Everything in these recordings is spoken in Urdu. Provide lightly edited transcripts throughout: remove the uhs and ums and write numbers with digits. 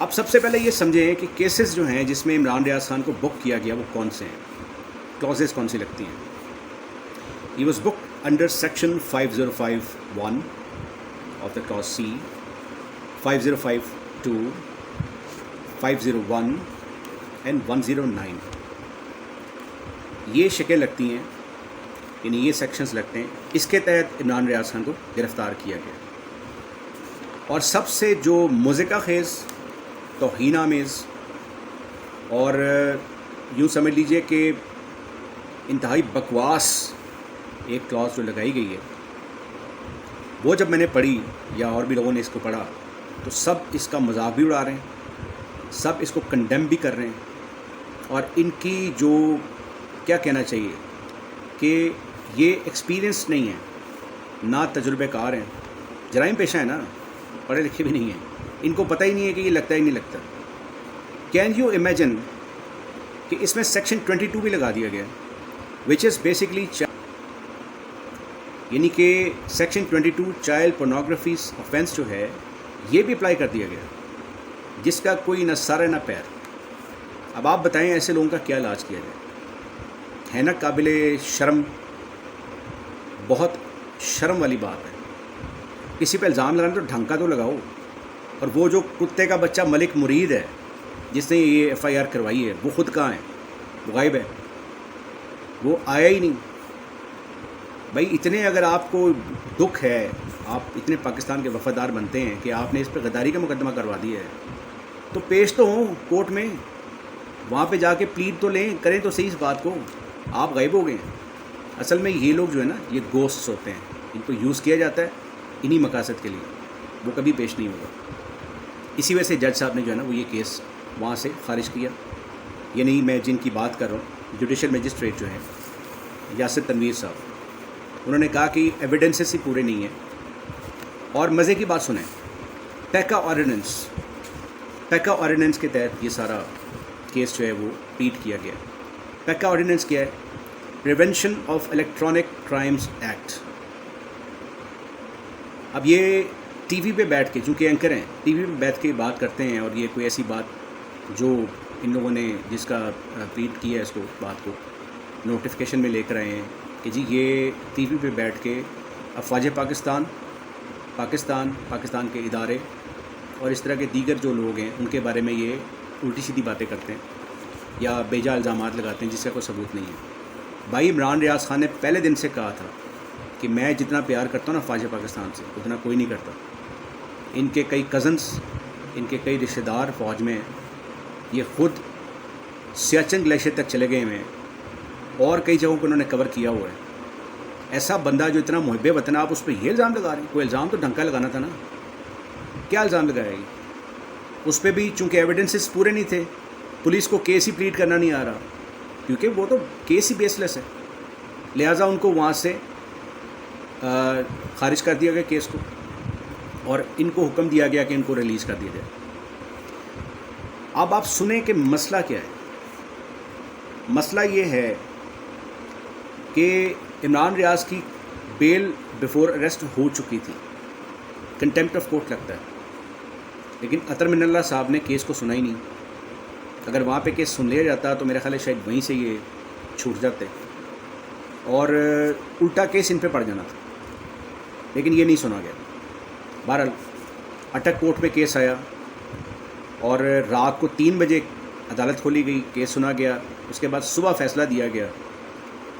اب سب سے پہلے یہ سمجھیں کہ کیسز جو ہیں جس میں عمران ریاض خان کو بک کیا گیا وہ کون سے ہیں، کلازز کون سی لگتی ہیں. He was booked under section 5051 of the clause C, 5052, 501 and 109. یہ شکیں لگتی ہیں، یعنی یہ سیکشنز لگتے ہیں. اس کے تحت عمران ریاض خان کو گرفتار کیا گیا. اور سب سے جو مضحکہ خیز، توہین آمیز اور یوں سمجھ لیجئے کہ انتہائی بکواس ایک کلاس جو لگائی گئی ہے، وہ جب میں نے پڑھی یا اور بھی لوگوں نے اس کو پڑھا تو سب اس کا مذاق بھی اڑا رہے ہیں، سب اس کو کنڈیم بھی کر رہے ہیں. اور ان کی جو کیا کہنا چاہیے کہ یہ ایکسپیرینس نہیں ہے، نہ تجربہ کار ہیں، جرائم پیشہ ہیں نا، پڑھے لکھے بھی نہیں ہیں، ان کو پتہ ہی نہیں ہے کہ یہ لگتا ہی نہیں لگتا. کین یو امیجن کہ اس میں سیکشن 22 بھی لگا دیا گیا، وچ از بیسکلی یعنی کہ سیکشن 22 چائلڈ پورنوگرافی آفینس جو ہے یہ بھی اپلائی کر دیا گیا، جس کا کوئی نہ سر ہے نہ پیر. اب آپ بتائیں ایسے لوگوں کا کیا علاج کیا جائے؟ ہے نا قابل شرم، بہت شرم والی بات ہے. کسی پہ الزام لگانا تو ڈھنگ کا تو لگاؤ. اور وہ جو کتے کا بچہ ملک مرید ہے جس نے یہ ایف آئی آر کروائی ہے، وہ خود کہاں ہے؟ وہ غائب ہے، وہ آیا ہی نہیں. بھائی اتنے اگر آپ کو دکھ ہے، آپ اتنے پاکستان کے وفادار بنتے ہیں کہ آپ نے اس پہ غداری کا مقدمہ کروا دیا ہے، تو پیش تو ہوں کورٹ میں، وہاں پہ جا کے پلیڈ تو لیں، کریں تو صحیح اس بات کو. آپ غائب ہو گئے ہیں. اصل میں یہ لوگ جو ہے نا یہ گوسٹس ہوتے ہیں، ان کو یوز کیا جاتا ہے انہی مقاصد کے لیے، وہ کبھی پیش نہیں ہوگا. اسی وجہ سے جج صاحب نے جو ہے نا وہ یہ کیس وہاں سے خارج کیا. یعنی میں جن کی بات کر رہا ہوں جوڈیشل مجسٹریٹ جو ہیں یاسر تنویر صاحب، انہوں نے کہا کہ ایویڈنسز ہی پورے نہیں ہیں. اور مزے کی بات سنیں، پیکا آرڈیننس کے تحت یہ سارا کیس جو ہے وہ ریڈ کیا گیا. پیکا آرڈیننس کیا ہے؟ Prevention of electronic crimes act. اب یہ ٹی وی پہ بیٹھ کے، چونکہ اینکر ہیں، ٹی وی پہ بیٹھ کے بات کرتے ہیں، اور یہ کوئی ایسی بات جو ان لوگوں نے جس کا ریڈ کیا ہے اس کو بات کو نوٹیفیکیشن میں لے کر آئے ہیں کہ جی یہ ٹی وی پہ بیٹھ کے افواج پاکستان کے ادارے اور اس طرح کے دیگر جو لوگ ہیں ان کے بارے میں یہ الٹی سیدھی باتیں کرتے ہیں یا بیجا الزامات لگاتے ہیں جس کا کوئی ثبوت نہیں ہے. بھائی عمران ریاض خان نے پہلے دن سے کہا تھا کہ میں جتنا پیار کرتا ہوں نا افواج پاکستان سے اتنا کوئی نہیں کرتا. ان کے کئی کزنس، ان کے کئی رشتہ دار فوج میں ہیں، یہ خود سیاچن گلیشیئر تک چلے گئے ہیں اور کئی جگہوں کو انہوں نے کور کیا ہوا ہے. ایسا بندہ جو اتنا محب وطن، آپ اس پہ یہ الزام لگا رہے ہیں؟ کوئی الزام تو ڈھنگ کا لگانا تھا نا. کیا الزام لگایا گیا؟ اس پہ بھی چونکہ ایویڈنسز پورے نہیں تھے، پولیس کو کیس ہی پلیڈ کرنا نہیں آ رہا، کیونکہ وہ تو کیس ہی بیس لیس ہے، لہٰذا ان کو وہاں سے خارج کر دیا گیا کیس کو، اور ان کو حکم دیا گیا کہ ان کو ریلیز کر دیا جائے. اب آپ سنیں کہ مسئلہ کیا ہے. مسئلہ یہ ہے کہ عمران ریاض کی بیل بیفور اریسٹ ہو چکی تھی، کنٹیمپٹ آف کورٹ لگتا ہے، لیکن اطہر من اللہ صاحب نے کیس کو سنا ہی نہیں. اگر وہاں پہ کیس سن لیا جاتا تو میرا خیال ہے شاید وہیں سے یہ چھوٹ جاتے اور الٹا کیس ان پہ پڑ جانا تھا، لیکن یہ نہیں سنا گیا. بہرحال اٹک کورٹ میں کیس آیا اور رات کو 3 بجے عدالت کھولی گئی، کیس سنا گیا، اس کے بعد صبح فیصلہ دیا گیا.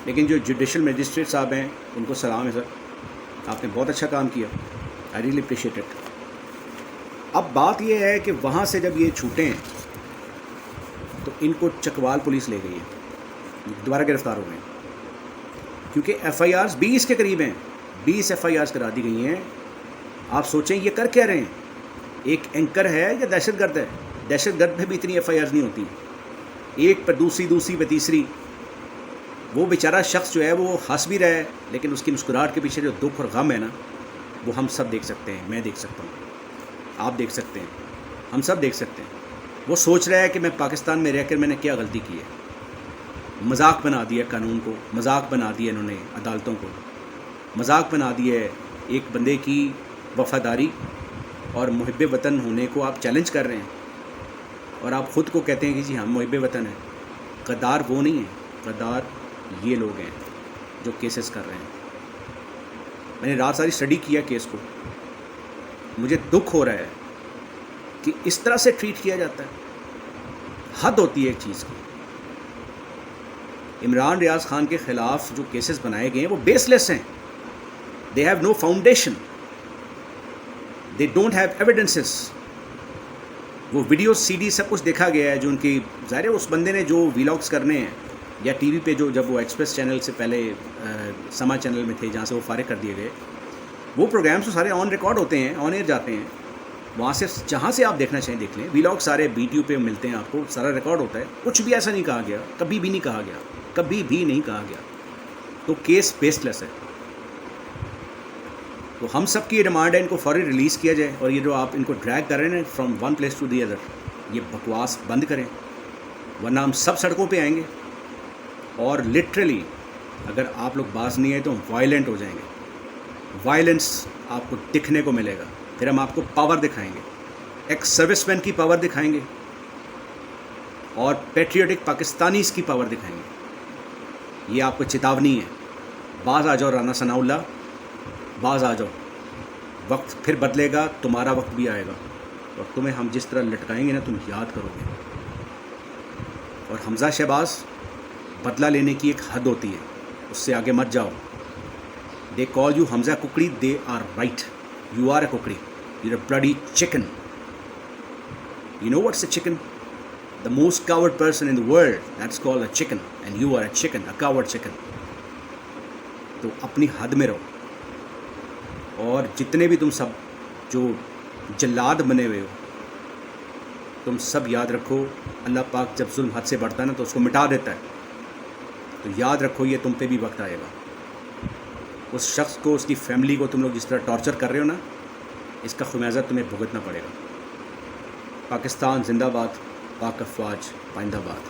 لیکن جو جوڈیشل مجسٹریٹ صاحب ہیں ان کو سلام ہے سر، آپ نے بہت اچھا کام کیا، آئی ریئلی اپریشیٹ اٹ. اب بات یہ ہے کہ وہاں سے جب یہ چھوٹے ہیں تو ان کو چکوال پولیس لے گئی ہے، دوبارہ گرفتار ہو گئے ہیں، کیونکہ ایف آئی آرز 20 کے قریب ہیں، 20 ایف آئی آرز کرا دی گئی ہیں. آپ سوچیں یہ کر کیا رہے ہیں؟ ایک اینکر ہے یا دہشت گرد ہے؟ دہشت گرد میں بھی اتنی ایف آئی آرز نہیں ہوتی، ایک پر دوسری پہ تیسری. وہ بیچارہ شخص جو ہے وہ ہنس بھی رہا ہے، لیکن اس کی مسکراہٹ کے پیچھے جو دکھ اور غم ہے نا وہ ہم سب دیکھ سکتے ہیں. میں دیکھ سکتا ہوں، آپ دیکھ سکتے ہیں، ہم سب دیکھ سکتے ہیں. وہ سوچ رہا ہے کہ میں پاکستان میں رہ کر میں نے کیا غلطی کی ہے. مذاق بنا دیا قانون کو، مذاق بنا دیا انہوں نے عدالتوں کو، مذاق بنا دیا ہے ایک بندے کی وفاداری اور محب وطن ہونے کو آپ چیلنج کر رہے ہیں. اور آپ خود کو کہتے ہیں کہ جی ہم محب وطن ہیں. غدار وہ نہیں ہیں, غدار یہ لوگ ہیں جو کیسز کر رہے ہیں. میں نے رات ساری اسٹڈی کیا کیس کو. مجھے دکھ ہو رہا ہے کہ اس طرح سے ٹریٹ کیا جاتا ہے. حد ہوتی ہے ایک چیز کی. عمران ریاض خان کے خلاف جو کیسز بنائے گئے ہیں وہ بیس لیس ہیں. They have no foundation, they don't have evidences. وہ ویڈیو سی ڈی سب کچھ دیکھا گیا ہے جو ان کی, ظاہر ہے اس بندے نے جو ویلاگس کرنے ہیں یا ٹی وی پہ جو جب وہ ایکسپریس چینل سے پہلے سما چینل میں تھے جہاں سے وہ فارغ کر دیے گئے, وہ پروگرامس تو سارے آن ریکارڈ ہوتے ہیں, آن ایئر جاتے ہیں. وہاں سے جہاں سے آپ دیکھنا چاہیں دیکھ لیں. ویلاگ سارے BTU پہ ملتے ہیں آپ کو, سارا ریکارڈ ہوتا ہے. کچھ بھی ایسا نہیں کہا گیا, کبھی بھی نہیں کہا گیا, کبھی بھی نہیں کہا گیا. تو کیس بیس لیس ہے. تو ہم سب کی ڈیمانڈ ہے ان کو فوری ریلیز کیا جائے. اور یہ جو آپ ان کو ڈریگ کر رہے ہیں from one place to the other, یہ بکواس بند کریں, ورنہ ہم سب سڑکوں پہ آئیں گے. اور لٹرلی اگر آپ لوگ باز نہیں آئے تو ہم وائلنٹ ہو جائیں گے. وائلنس آپ کو دکھنے کو ملے گا. پھر ہم آپ کو پاور دکھائیں گے, ایک سروس مین کی پاور دکھائیں گے, اور پیٹریوٹک پاکستانیز کی پاور دکھائیں گے. یہ آپ کو چیتاونی ہے. باز آ جاؤ رانا ثناء اللہ, باز آ جاؤ. وقت پھر بدلے گا, تمہارا وقت بھی آئے گا, اور تمہیں ہم جس طرح لٹکائیں گے نا تم یاد کرو گے. اور حمزہ شہباز, بدلہ لینے کی ایک حد ہوتی ہے, اس سے آگے مت جاؤ. دے کال یو حمزہ ککڑی, they are right. You are a kukri. You're a bloody chicken. You know what's a chicken? The most coward person in the world. That's called a chicken. And you are a chicken, a coward chicken. تو اپنی حد میں رہو. اور جتنے بھی تم سب جو جلاد بنے ہوئے ہو, تم سب یاد رکھو, اللہ پاک جب ظلم حد سے بڑھتا ہے نا تو اس کو مٹا دیتا ہے. تو یاد رکھو یہ تم پہ بھی وقت آئے گا. اس شخص کو, اس کی فیملی کو تم لوگ جس طرح ٹارچر کر رہے ہو نا, اس کا خمیازہ تمہیں بھگتنا پڑے گا. پاکستان زندہ باد, پاک افواج پائندہ باد.